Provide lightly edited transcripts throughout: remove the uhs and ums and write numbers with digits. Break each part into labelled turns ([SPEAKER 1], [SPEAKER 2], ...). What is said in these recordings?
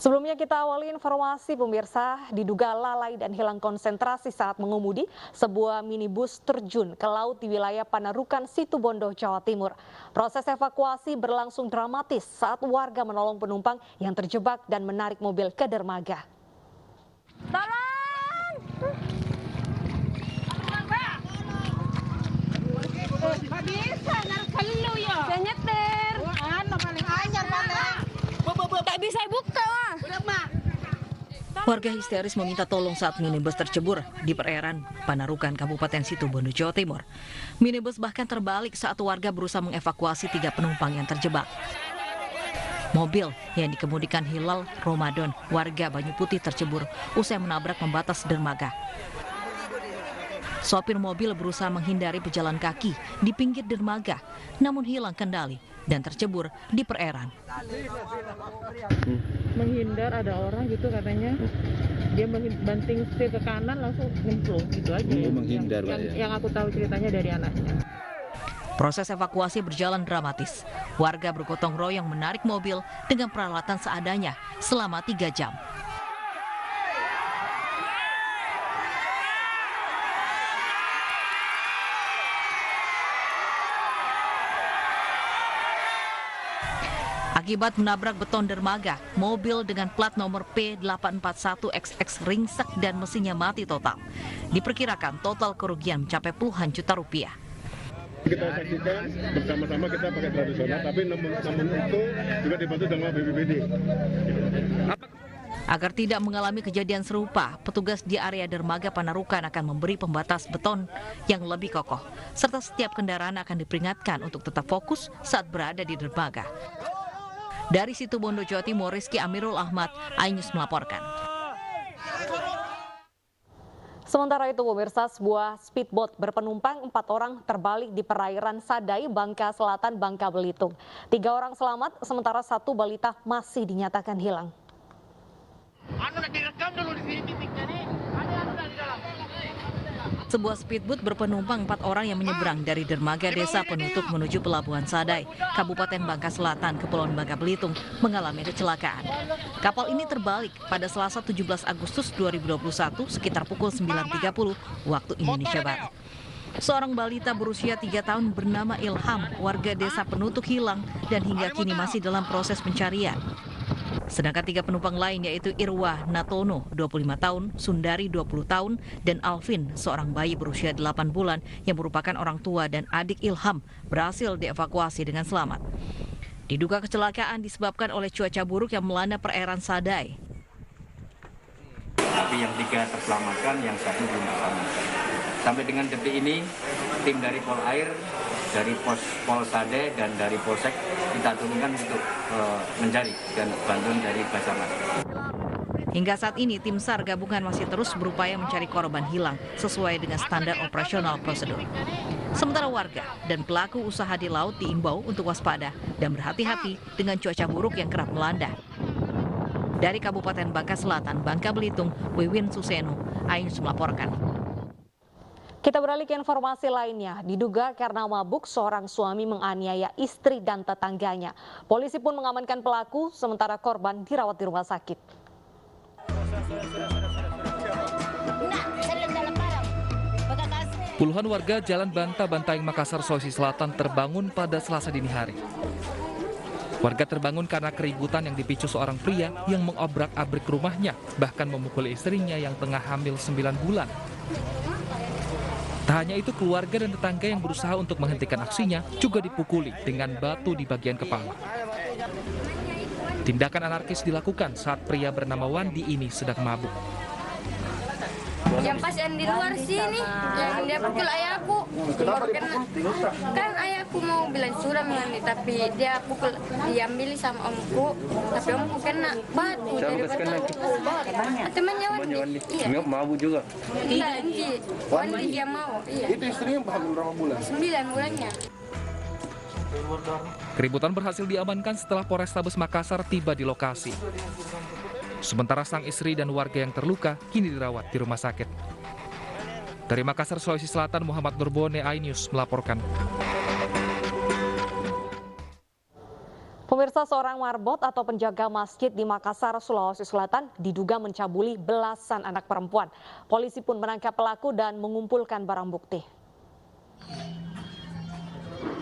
[SPEAKER 1] Sebelumnya kita awali informasi pemirsa, diduga lalai dan hilang konsentrasi saat mengemudi, sebuah minibus terjun ke laut di wilayah Panarukan, Situbondo, Jawa Timur. Proses evakuasi berlangsung dramatis saat warga menolong penumpang yang terjebak dan menarik mobil ke dermaga.
[SPEAKER 2] Tolong! Nggak bisa, naruh lu ya. Saya nyetir. Paling anyar mana? Tak bisa buka, Mah. Udah, Mak.
[SPEAKER 3] Warga histeris meminta tolong saat minibus tercebur di perairan Panarukan, Kabupaten Situbondo, Jawa Timur. Minibus bahkan terbalik saat warga berusaha mengevakuasi 3 penumpang yang terjebak. Mobil yang dikemudikan Hilal Ramadan, warga Banyu Putih, tercebur usai menabrak pembatas dermaga. Sopir mobil berusaha menghindari pejalan kaki di pinggir dermaga, namun hilang kendali dan tercebur di perairan.
[SPEAKER 4] Menghindar, ada orang gitu katanya, dia banting setir ke kanan langsung nyemplung gitu aja.
[SPEAKER 5] Menghindar,
[SPEAKER 4] yang aku tahu ceritanya dari anaknya.
[SPEAKER 3] Proses evakuasi berjalan dramatis. Warga bergotong royong menarik mobil dengan peralatan seadanya selama 3 jam. Akibat menabrak beton dermaga, mobil dengan plat nomor P841XX ringsek dan mesinnya mati total. Diperkirakan total kerugian mencapai puluhan juta rupiah.
[SPEAKER 5] Kita saksikan bersama-sama, kita pakai tradisional, tapi namun itu juga dibantu dengan BPBD.
[SPEAKER 3] Agar tidak mengalami kejadian serupa, petugas di area dermaga Panarukan akan memberi pembatas beton yang lebih kokoh, serta setiap kendaraan akan diperingatkan untuk tetap fokus saat berada di dermaga. Dari Situbondo, Jawa Timur, Rizky Amirul Ahmad, iNews melaporkan.
[SPEAKER 1] Sementara itu pemirsa, sebuah speedboat berpenumpang 4 orang terbalik di perairan Sadai, Bangka Selatan, Bangka Belitung. 3 orang selamat, sementara 1 balita masih dinyatakan hilang. Sebuah speedboat berpenumpang 4 orang yang menyeberang dari dermaga desa penutup menuju Pelabuhan Sadai, Kabupaten Bangka Selatan, Kepulauan Bangka Belitung, mengalami kecelakaan. Kapal ini terbalik pada Selasa 17 Agustus 2021 sekitar pukul 9.30 waktu Indonesia Barat. Seorang balita berusia 3 tahun bernama Ilham, warga desa penutup, hilang dan hingga kini masih dalam proses pencarian. Sedangkan 3 penumpang lain yaitu Irwa Natono, 25 tahun, Sundari, 20 tahun, dan Alvin, seorang bayi berusia 8 bulan yang merupakan orang tua dan adik Ilham, berhasil dievakuasi dengan selamat. Diduga kecelakaan disebabkan oleh cuaca buruk yang melanda perairan Sadai.
[SPEAKER 6] Tapi yang 3 terselamatkan, yang 1 belum terselamatkan. Sampai dengan detik ini, tim dari Polair, dari Polsade dan dari Polsek kita turunkan untuk mencari dan bantuan dari Basarnas.
[SPEAKER 3] Hingga saat ini tim SAR gabungan masih terus berupaya mencari korban hilang sesuai dengan standar operasional prosedur. Sementara warga dan pelaku usaha di laut diimbau untuk waspada dan berhati-hati dengan cuaca buruk yang kerap melanda. Dari Kabupaten Bangka Selatan, Bangka Belitung, Wiwin Suseno, iNews melaporkan.
[SPEAKER 1] Kita beralih ke informasi lainnya. Diduga karena mabuk, seorang suami menganiaya istri dan tetangganya. Polisi pun mengamankan pelaku, sementara korban dirawat di rumah sakit.
[SPEAKER 7] Puluhan warga Jalan Banta, Bantaeng, Makassar, Sulawesi Selatan terbangun pada Selasa dini hari. Warga terbangun karena keributan yang dipicu seorang pria yang mengobrak-abrik rumahnya, bahkan memukul istrinya yang tengah hamil 9 bulan. Tak hanya itu, keluarga dan tetangga yang berusaha untuk menghentikan aksinya juga dipukuli dengan batu di bagian kepala. Tindakan anarkis dilakukan saat pria bernama Wandi ini sedang mabuk.
[SPEAKER 2] Yang pas yang di luar sini, yang dia pukul ayahku, baru kena. Kan ayahku mau bilang sudah mandi, tapi dia pukul, diambil sama omku, tapi omku kena batu dari batu. Temannya Wandi. Iya.
[SPEAKER 5] Mabuk juga.
[SPEAKER 2] Wandi dia mau. Iya.
[SPEAKER 5] Itu istrinya berapa bulan?
[SPEAKER 2] 9 bulannya.
[SPEAKER 7] Keributan berhasil diamankan setelah Polrestabes Makassar tiba di lokasi. Sementara sang istri dan warga yang terluka kini dirawat di rumah sakit. Dari Makassar, Sulawesi Selatan, Muhammad Nurbone, iNews melaporkan.
[SPEAKER 1] Pemirsa
[SPEAKER 8] Pemirsa, seorang marbot atau penjaga masjid di Makassar, Sulawesi Selatan diduga mencabuli belasan anak perempuan. Polisi pun menangkap pelaku dan mengumpulkan barang bukti.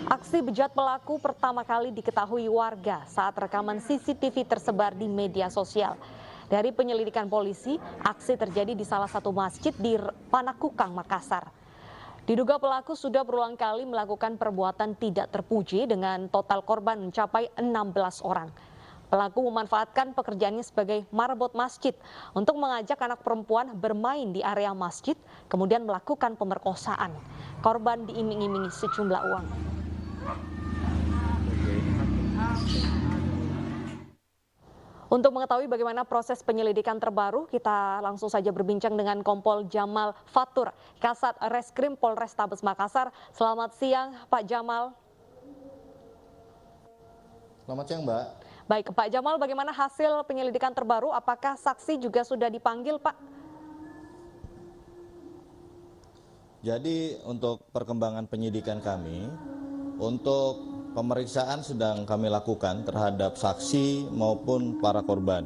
[SPEAKER 8] Aksi bejat pelaku pertama kali diketahui warga saat rekaman CCTV tersebar di media sosial. Dari penyelidikan polisi, aksi terjadi di salah satu masjid di Panakukang, Makassar. Diduga pelaku sudah berulang kali melakukan perbuatan tidak terpuji dengan total korban mencapai 16 orang. Pelaku memanfaatkan pekerjaannya sebagai marbot masjid untuk mengajak anak perempuan bermain di area masjid, kemudian melakukan pemerkosaan. Korban diiming-imingi sejumlah uang. Untuk mengetahui bagaimana proses penyelidikan terbaru, kita langsung saja berbincang dengan Kompol Jamal Fatur, Kasat Reskrim Polrestabes Makassar. Selamat siang, Pak Jamal.
[SPEAKER 9] Selamat siang, Mbak.
[SPEAKER 8] Baik, Pak Jamal, bagaimana hasil penyelidikan terbaru? Apakah saksi juga sudah dipanggil, Pak?
[SPEAKER 9] Jadi untuk perkembangan penyidikan kami, untuk pemeriksaan sedang kami lakukan terhadap saksi maupun para korban.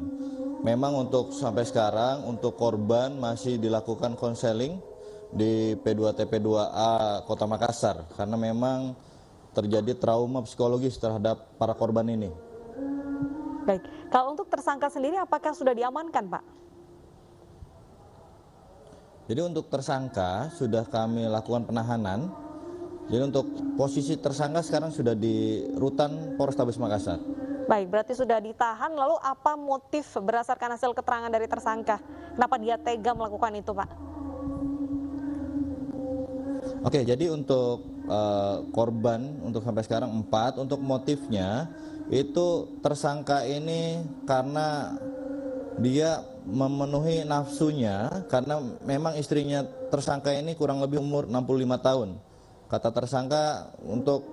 [SPEAKER 9] Memang untuk sampai sekarang untuk korban masih dilakukan konseling di P2TP2A Kota Makassar karena memang terjadi trauma psikologis terhadap para korban ini.
[SPEAKER 8] Baik, kalau untuk tersangka sendiri apakah sudah diamankan, Pak?
[SPEAKER 9] Jadi untuk tersangka sudah kami lakukan penahanan. Jadi untuk posisi tersangka sekarang sudah di Rutan Polrestabes Makassar.
[SPEAKER 8] Baik, berarti sudah ditahan. Lalu apa motif berdasarkan hasil keterangan dari tersangka? Kenapa dia tega melakukan itu, Pak?
[SPEAKER 9] Oke, jadi untuk korban untuk sampai sekarang 4. Untuk motifnya itu tersangka ini karena dia memenuhi nafsunya karena memang istrinya tersangka ini kurang lebih umur 65 tahun. Kata tersangka untuk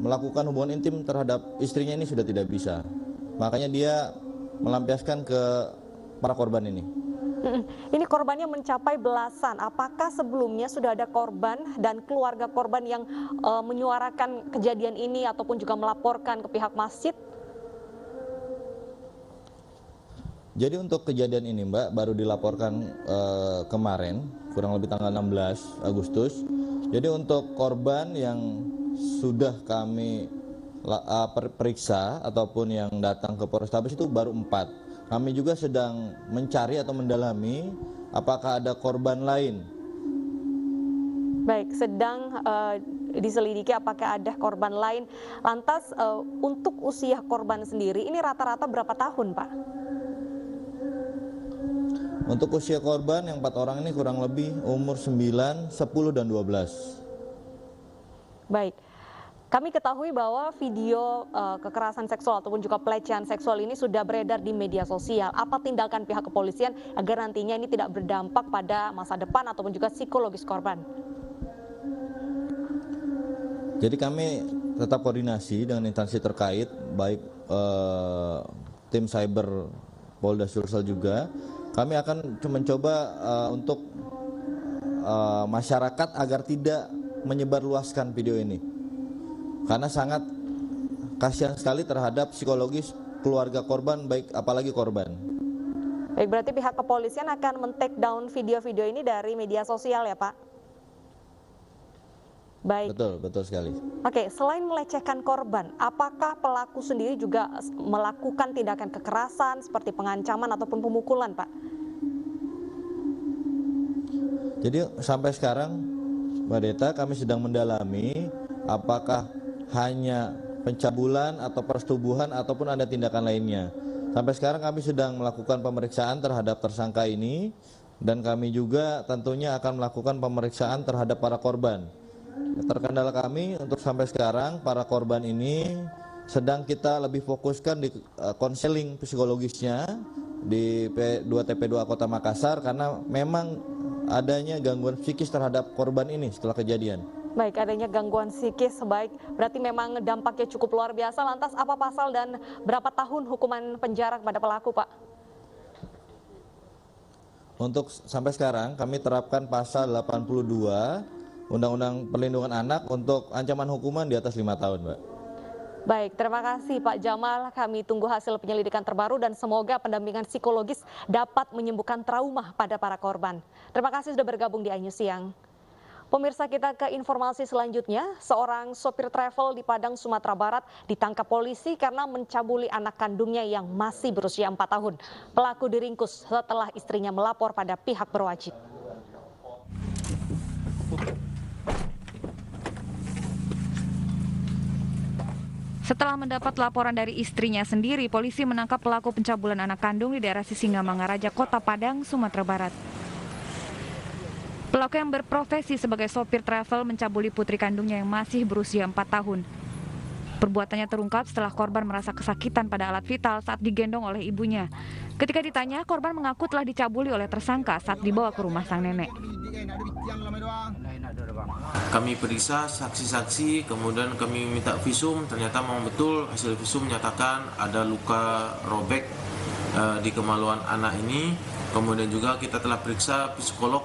[SPEAKER 9] melakukan hubungan intim terhadap istrinya ini sudah tidak bisa. Makanya dia melampiaskan ke para korban ini.
[SPEAKER 8] Ini korbannya mencapai belasan. Apakah sebelumnya sudah ada korban dan keluarga korban yang menyuarakan kejadian ini ataupun juga melaporkan ke pihak masjid?
[SPEAKER 9] Jadi untuk kejadian ini, Mbak, baru dilaporkan kemarin, kurang lebih tanggal 16 Agustus. Jadi untuk korban yang sudah kami periksa ataupun yang datang ke Polrestabes itu baru 4. Kami juga sedang mencari atau mendalami apakah ada korban lain.
[SPEAKER 8] Baik, sedang diselidiki apakah ada korban lain. Lantas untuk usia korban sendiri ini rata-rata berapa tahun, Pak?
[SPEAKER 9] Untuk usia korban yang 4 orang ini kurang lebih umur 9, 10, dan 12.
[SPEAKER 8] Baik, kami ketahui bahwa video kekerasan seksual ataupun juga pelecehan seksual ini sudah beredar di media sosial. Apa tindakan pihak kepolisian agar nantinya ini tidak berdampak pada masa depan ataupun juga psikologis korban?
[SPEAKER 9] Jadi kami tetap koordinasi dengan instansi terkait, baik tim cyber Polda Sulsel juga. Kami akan mencoba untuk masyarakat agar tidak menyebarluaskan video ini. Karena sangat kasihan sekali terhadap psikologis keluarga korban, baik apalagi korban.
[SPEAKER 8] Baik, berarti pihak kepolisian akan men-take down video-video ini dari media sosial ya, Pak? Baik.
[SPEAKER 9] Betul sekali.
[SPEAKER 8] Oke, selain melecehkan korban, apakah pelaku sendiri juga melakukan tindakan kekerasan seperti pengancaman ataupun pemukulan, Pak?
[SPEAKER 9] Jadi sampai sekarang, Mbak Deta, kami sedang mendalami apakah hanya pencabulan atau persetubuhan ataupun ada tindakan lainnya. Sampai sekarang kami sedang melakukan pemeriksaan terhadap tersangka ini dan kami juga tentunya akan melakukan pemeriksaan terhadap para korban. Terkendala kami untuk sampai sekarang para korban ini sedang kita lebih fokuskan di konseling psikologisnya di P2TP2 Kota Makassar karena memang adanya gangguan psikis terhadap korban ini setelah kejadian.
[SPEAKER 8] Baik, adanya gangguan psikis, baik. Berarti memang dampaknya cukup luar biasa. Lantas apa pasal dan berapa tahun hukuman penjara kepada pelaku, Pak?
[SPEAKER 9] Untuk sampai sekarang kami terapkan pasal 82 Undang-Undang Perlindungan Anak untuk ancaman hukuman di atas 5 tahun, Mbak.
[SPEAKER 8] Baik, terima kasih Pak Jamal. Kami tunggu hasil penyelidikan terbaru dan semoga pendampingan psikologis dapat menyembuhkan trauma pada para korban. Terima kasih sudah bergabung di iNews Siang. Pemirsa, kita ke informasi selanjutnya. Seorang sopir travel di Padang, Sumatera Barat ditangkap polisi karena mencabuli anak kandungnya yang masih berusia 4 tahun. Pelaku diringkus setelah istrinya melapor pada pihak berwajib.
[SPEAKER 3] Setelah mendapat laporan dari istrinya sendiri, polisi menangkap pelaku pencabulan anak kandung di daerah Sisingamangaraja, Kota Padang, Sumatera Barat. Pelaku yang berprofesi sebagai sopir travel mencabuli putri kandungnya yang masih berusia 4 tahun. Perbuatannya terungkap setelah korban merasa kesakitan pada alat vital saat digendong oleh ibunya. Ketika ditanya, korban mengaku telah dicabuli oleh tersangka saat dibawa ke rumah sang nenek.
[SPEAKER 10] Kami periksa saksi-saksi, kemudian kami minta visum. Ternyata memang betul hasil visum menyatakan ada luka robek di kemaluan anak ini. Kemudian juga kita telah periksa psikolog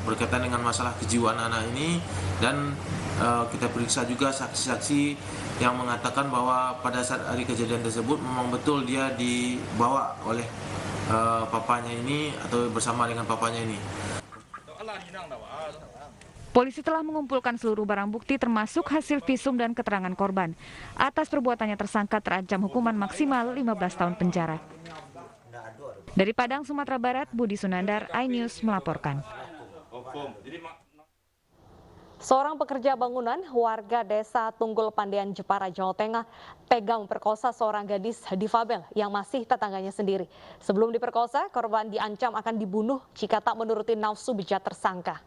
[SPEAKER 10] berkaitan dengan masalah kejiwaan anak ini, dan kita periksa juga saksi-saksi yang mengatakan bahwa pada saat hari kejadian tersebut memang betul dia dibawa oleh papanya ini atau bersama dengan papanya ini.
[SPEAKER 3] Polisi telah mengumpulkan seluruh barang bukti termasuk hasil visum dan keterangan korban. Atas perbuatannya tersangka terancam hukuman maksimal 15 tahun penjara. Dari Padang, Sumatera Barat, Budi Sunandar, iNews melaporkan.
[SPEAKER 8] Seorang pekerja bangunan warga desa Tunggul Pandean, Jepara, Jawa Tengah tega memperkosa seorang gadis difabel yang masih tetangganya sendiri. Sebelum diperkosa, korban diancam akan dibunuh jika tak menuruti nafsu bejat tersangka.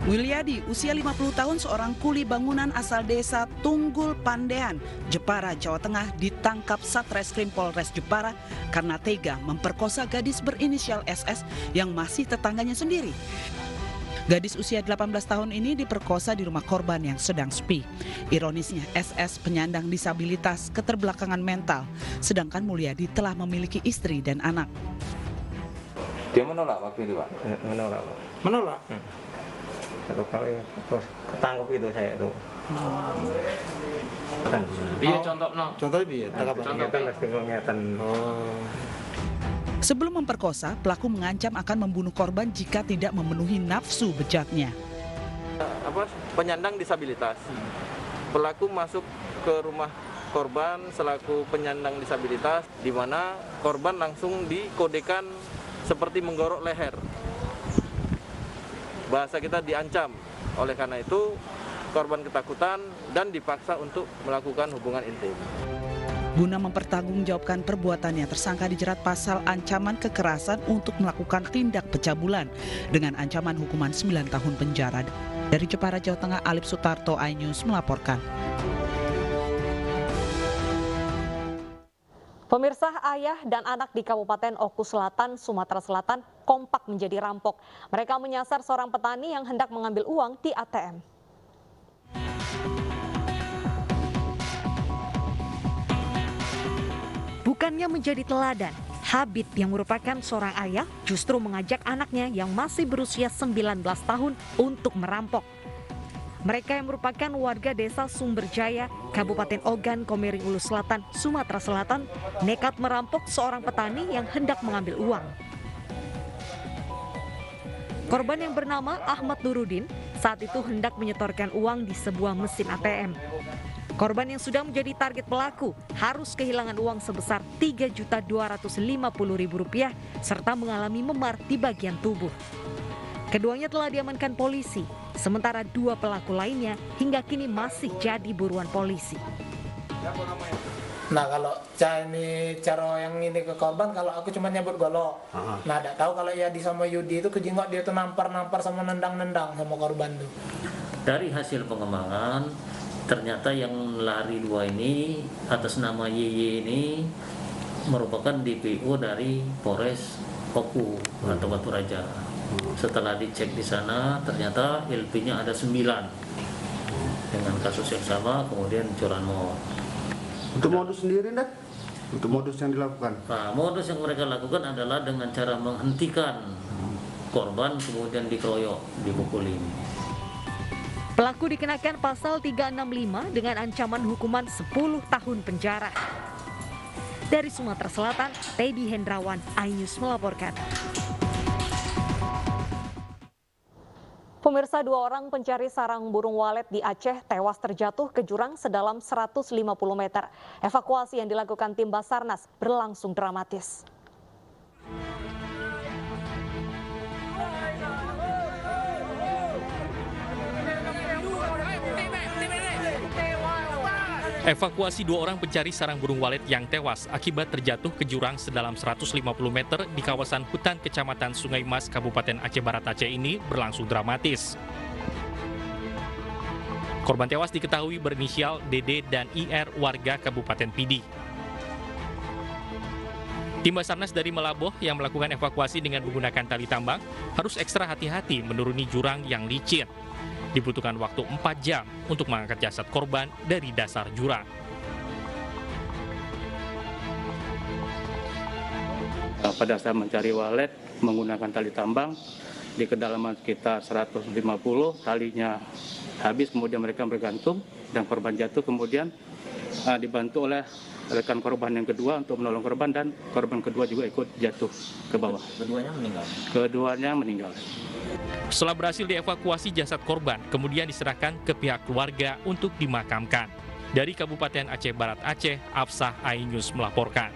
[SPEAKER 11] Wilyadi, usia 50 tahun, seorang kuli bangunan asal desa Tunggul Pandean, Jepara, Jawa Tengah, ditangkap Satreskrim Polres Jepara karena tega memperkosa gadis berinisial SS yang masih tetangganya sendiri. Gadis usia 18 tahun ini diperkosa di rumah korban yang sedang sepi. Ironisnya, SS penyandang disabilitas keterbelakangan mental, sedangkan Mulyadi telah memiliki istri dan anak.
[SPEAKER 12] Dia menolak waktu itu, Pak? Menolak, Pak. Menolak? Satu kali terus ketangkep itu saya itu.
[SPEAKER 11] Iya, contohnya biar
[SPEAKER 12] kelihatan.
[SPEAKER 11] Sebelum memperkosa, pelaku mengancam akan membunuh korban jika tidak memenuhi nafsu bejatnya.
[SPEAKER 13] Penyandang disabilitas. Pelaku masuk ke rumah korban selaku penyandang disabilitas, di mana korban langsung dikodekan seperti menggorok leher. Bahasa kita diancam. Oleh karena itu, korban ketakutan dan dipaksa untuk melakukan hubungan intim.
[SPEAKER 11] Guna mempertanggungjawabkan perbuatannya, tersangka dijerat pasal ancaman kekerasan untuk melakukan tindak pencabulan dengan ancaman hukuman 9 tahun penjara. Dari Jepara, Jawa Tengah, Alip Sutarto, iNews melaporkan.
[SPEAKER 8] Pemirsa, ayah dan anak di Kabupaten Oku Selatan, Sumatera Selatan kompak menjadi rampok. Mereka menyasar seorang petani yang hendak mengambil uang di ATM.
[SPEAKER 1] Bukannya menjadi teladan, Habib yang merupakan seorang ayah justru mengajak anaknya yang masih berusia 19 tahun untuk merampok. Mereka yang merupakan warga desa Sumberjaya, Kabupaten Ogan Komering Ulu Selatan, Sumatera Selatan, nekat merampok seorang petani yang hendak mengambil uang. Korban yang bernama Ahmad Nurudin saat itu hendak menyetorkan uang di sebuah mesin ATM. Korban yang sudah menjadi target pelaku harus kehilangan uang sebesar Rp3.250.000 serta mengalami memar di bagian tubuh. Keduanya telah diamankan polisi, sementara 2 pelaku lainnya hingga kini masih jadi buruan polisi.
[SPEAKER 14] Nah, kalau cara yang ini ke korban, kalau aku cuma nyebut golok. Nah, tidak tahu kalau ya di sama Yudi itu kejengok dia tuh nampar sama nendang-nendang sama korban tuh.
[SPEAKER 15] Dari hasil pengembangan, ternyata yang lari 2 ini atas nama YY ini merupakan DPO dari Polres Oku atau Batu Raja. Setelah dicek di sana, ternyata LP-nya ada 9 dengan kasus yang sama, kemudian curanmor.
[SPEAKER 5] Untuk modus sendiri, Dad? Untuk modus yang dilakukan?
[SPEAKER 15] Nah, modus yang mereka lakukan adalah dengan cara menghentikan korban kemudian dikeroyok, dipukulin.
[SPEAKER 8] Pelaku dikenakan pasal 365 dengan ancaman hukuman 10 tahun penjara. Dari Sumatera Selatan, Teddy Hendrawan, iNews melaporkan. Pemirsa, 2 orang pencari sarang burung walet di Aceh tewas terjatuh ke jurang sedalam 150 meter. Evakuasi yang dilakukan tim Basarnas berlangsung dramatis.
[SPEAKER 7] Evakuasi 2 orang pencari sarang burung walet yang tewas akibat terjatuh ke jurang sedalam 150 meter di kawasan hutan Kecamatan Sungai Mas, Kabupaten Aceh Barat Aceh ini berlangsung dramatis. Korban tewas diketahui berinisial DD dan IR warga Kabupaten Pidi. Tim Basarnas dari Melaboh yang melakukan evakuasi dengan menggunakan tali tambang harus ekstra hati-hati menuruni jurang yang licin. Dibutuhkan waktu 4 jam untuk mengangkat jasad korban dari dasar jurang.
[SPEAKER 16] Pada saat mencari walet menggunakan tali tambang di kedalaman sekitar 150, talinya habis, kemudian mereka bergantung dan korban jatuh, kemudian dibantu oleh rekan korban yang kedua untuk menolong korban, dan korban kedua juga ikut jatuh ke bawah.
[SPEAKER 6] Keduanya meninggal?
[SPEAKER 16] Keduanya meninggal.
[SPEAKER 7] Setelah berhasil dievakuasi, jasad korban kemudian diserahkan ke pihak keluarga untuk dimakamkan. Dari Kabupaten Aceh Barat Aceh, Afsah, iNews melaporkan.